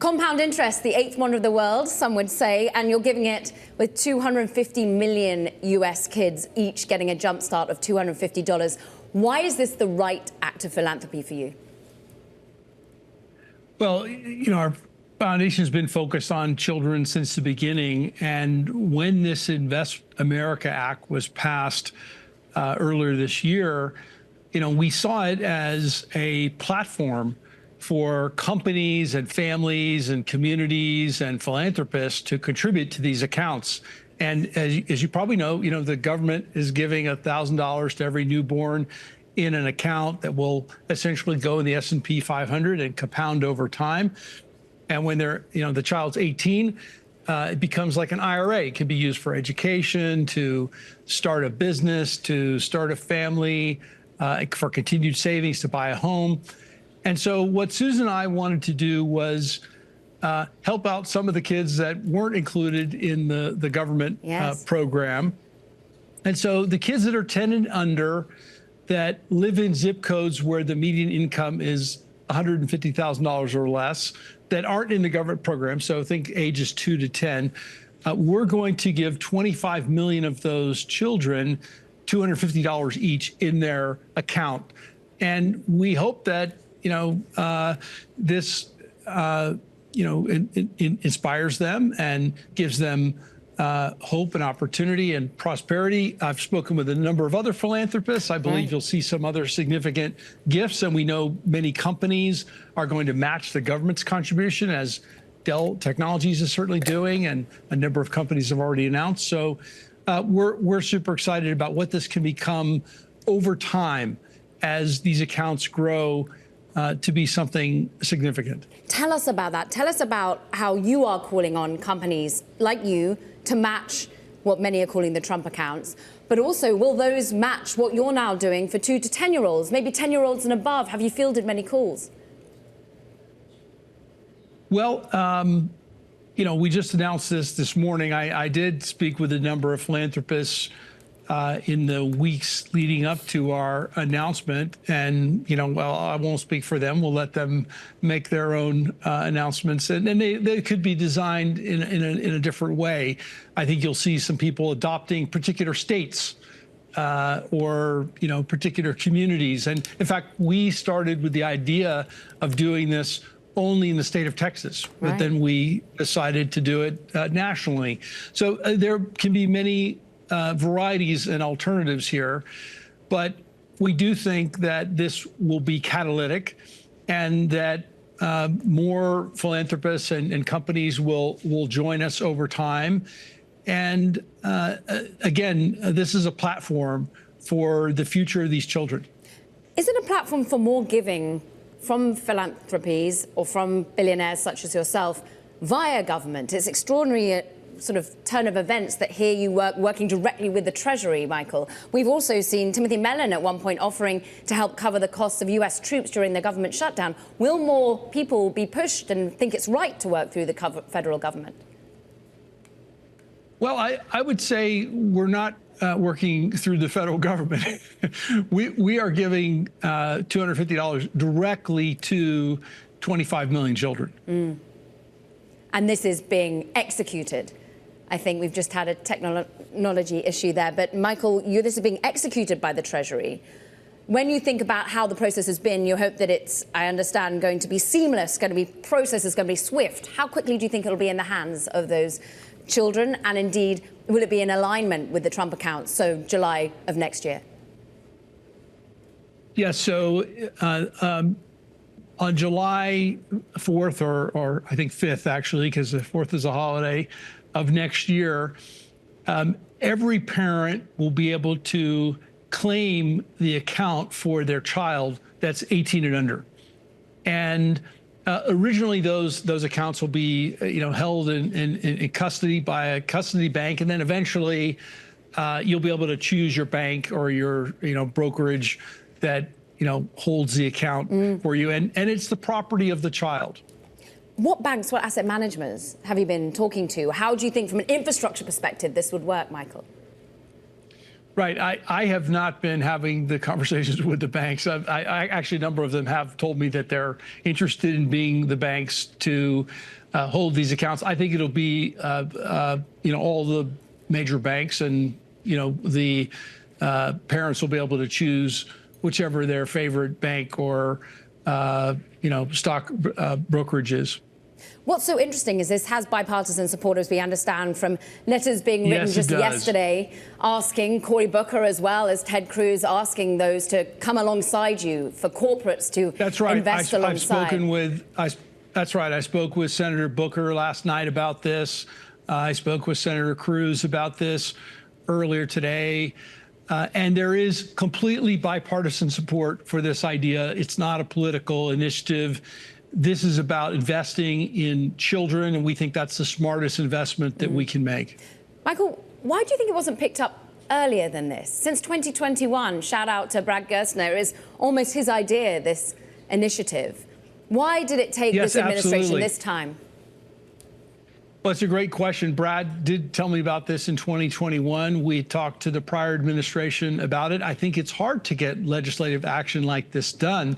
Compound interest, the eighth wonder of the world, some would say, and you're giving it with 250 million US kids each getting a jumpstart of $250. Why is this the right act of philanthropy for you? Well, our foundation has been focused on children since the beginning. And when this Invest America Act was passed earlier this year, we saw it as a platform for companies and families and communities and philanthropists to contribute to these accounts. And as you probably know, the government is giving $1,000 to every newborn in an account that will essentially go in the S&P 500 and compound over time. And when the child's 18, it becomes like an IRA. It can be used for education, to start a business, to start a family, for continued savings, to buy a home. And so what Susan and I wanted to do was help out some of the kids that weren't included in the government program. And so the kids that are 10 and under that live in zip codes where the median income is $150,000 or less, that aren't in the government program, so think ages 2 to 10, we're going to give 25 million of those children $250 each in their account. And we hope that this inspires them and gives them hope and opportunity and prosperity. I've spoken with a number of other philanthropists. I believe you'll see some other significant gifts, and we know many companies are going to match the government's contribution, as Dell Technologies is certainly doing, and a number of companies have already announced. So we're super excited about what this can become over time as these accounts grow to be something significant. Tell us about that. Tell us about how you are calling on companies like you to match what many are calling the Trump accounts, but also will those match what you're now doing for 2 to 10-year-olds, maybe 10-year-olds and above? Have you fielded many calls? Well, we just announced this morning. I did speak with a number of philanthropists in the weeks leading up to our announcement, and well, I won't speak for them. We'll let them make their own announcements, and they could be designed in a different way. I think you'll see some people adopting particular states or particular communities. And in fact, we started with the idea of doing this only in the state of Texas, but then we decided to do it nationally. So there can be many varieties and alternatives here, but we do think that this will be catalytic, and that more philanthropists and companies will join us over time. And again, this is a platform for the future of these children. Is it a platform for more giving from philanthropies or from billionaires such as yourself via government? It's extraordinary sort of turn of events that here you working directly with the Treasury, Michael. We've also seen Timothy Mellon at one point offering to help cover the costs of US troops during the government shutdown. Will more people be pushed and think it's right to work through the federal government? Well, I would say we're not working through the federal government. we are giving $250 directly to 25 million children. And this is being executed. I think we've just had a technology issue there. But Michael, this is being executed by the Treasury. When you think about how the process has been, you hope that it's, I understand, going to be seamless, process is going to be swift. How quickly do you think it'll be in the hands of those children? And indeed, will it be in alignment with the Trump accounts, so July of next year? Yeah, so on July 4th, or I think 5th, actually, because the 4th is a holiday, of next year, every parent will be able to claim the account for their child that's 18 and under. And originally, those accounts will be held in custody by a custody bank, and then eventually you'll be able to choose your bank or your brokerage that holds the account for you, and it's the property of the child. What banks, what asset managers have you been talking to? How do you think, from an infrastructure perspective, this would work, Michael? Right. I have not been having the conversations with the banks. I actually, a number of them have told me that they're interested in being the banks to hold these accounts. I think it'll be, all the major banks, and, the parents will be able to choose whichever their favorite bank or, stock brokerage is. What's so interesting is this has bipartisan support, as we understand, from letters being written just yesterday, asking Cory Booker as well as Ted Cruz, asking those to come alongside you, for corporates to invest alongside. That's right. I spoke with Senator Booker last night about this. I spoke with Senator Cruz about this earlier today. And there is completely bipartisan support for this idea. It's not a political initiative. This is about investing in children, and we think that's the smartest investment that we can make. Michael, why do you think it wasn't picked up earlier than this? Since 2021, shout out to Brad Gerstner, it is almost his idea, this initiative. Why did it take this administration this time? Well, it's a great question. Brad did tell me about this in 2021. We talked to the prior administration about it. I think it's hard to get legislative action like this done,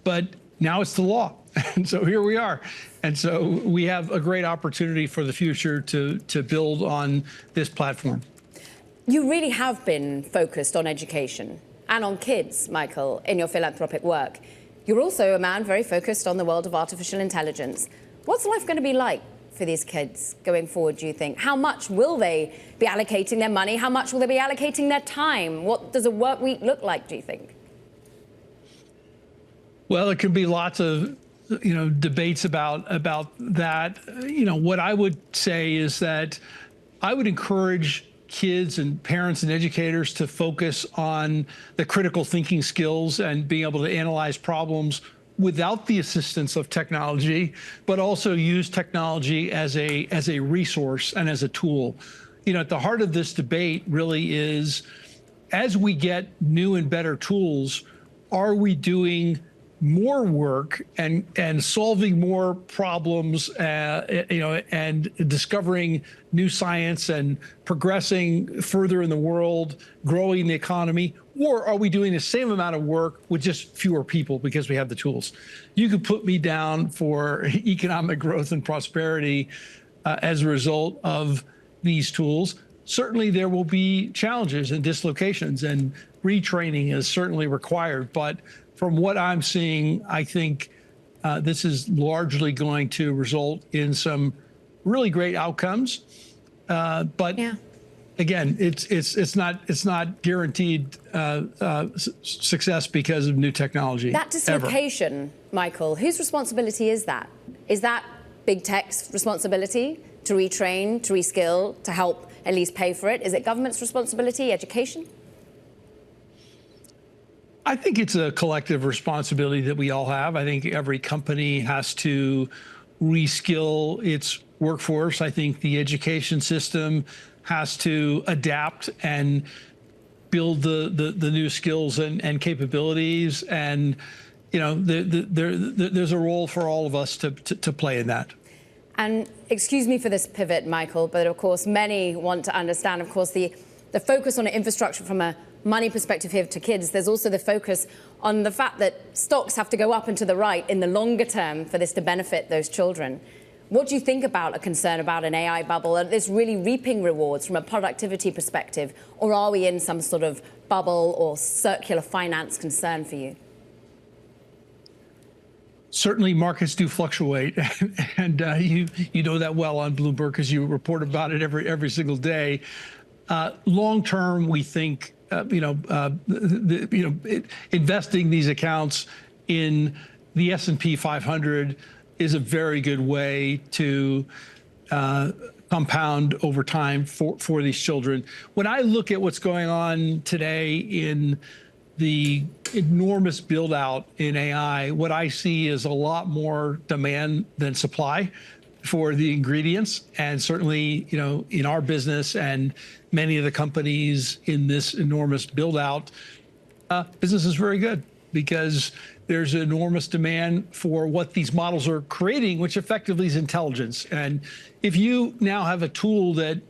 but now it's the law. And so here we are. And so we have a great opportunity for the future to build on this platform. You really have been focused on education and on kids, Michael, in your philanthropic work. You're also a man very focused on the world of artificial intelligence. What's life going to be like for these kids going forward, do you think? How much will they be allocating their money? How much will they be allocating their time? What does a work week look like, do you think? Well, it could be lots of debates about that. What I would say is that I would encourage kids and parents and educators to focus on the critical thinking skills and being able to analyze problems without the assistance of technology, but also use technology as a resource and as a tool. At the heart of this debate really is, as we get new and better tools, are we doing more work and solving more problems, and discovering new science and progressing further in the world, growing the economy? Or are we doing the same amount of work with just fewer people because we have the tools? You could put me down for economic growth and prosperity as a result of these tools. Certainly there will be challenges and dislocations, and retraining is certainly required. But from what I'm seeing, I think this is largely going to result in some really great outcomes. But again, it's not guaranteed success because of new technology. That dislocation, Michael, whose responsibility is that? Is that big tech's responsibility to retrain, to reskill, to help at least pay for it? Is it government's responsibility, education? I think it's a collective responsibility that we all have. I think every company has to reskill its workforce. I think the education system has to adapt and build the new skills and capabilities. And, there's a role for all of us to play in that. And excuse me for this pivot, Michael, but of course, many want to understand, of course, the focus on infrastructure from a money perspective here to kids. There's also the focus on the fact that stocks have to go up and to the right in the longer term for this to benefit those children. What do you think about a concern about an AI bubble? Are this really reaping rewards from a productivity perspective, or are we in some sort of bubble or circular finance concern for you? Certainly markets do fluctuate, and you know that well on Bloomberg because you report about it every single day. Long term, we think investing these accounts in the S&P 500 is a very good way to compound over time for these children. When I look at what's going on today in the enormous build out in AI, what I see is a lot more demand than supply for the ingredients. And certainly, in our business and many of the companies in this enormous build out, business is very good because there's enormous demand for what these models are creating, which effectively is intelligence. And if you now have a tool that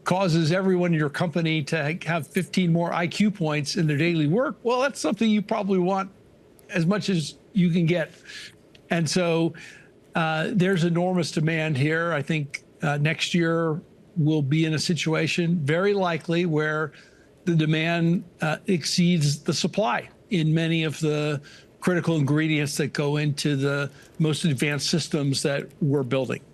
causes everyone in your company to have 15 more IQ points in their daily work, well, that's something you probably want as much as you can get. And so there's enormous demand here. I think next year we'll be in a situation very likely where the demand exceeds the supply in many of the critical ingredients that go into the most advanced systems that we're building.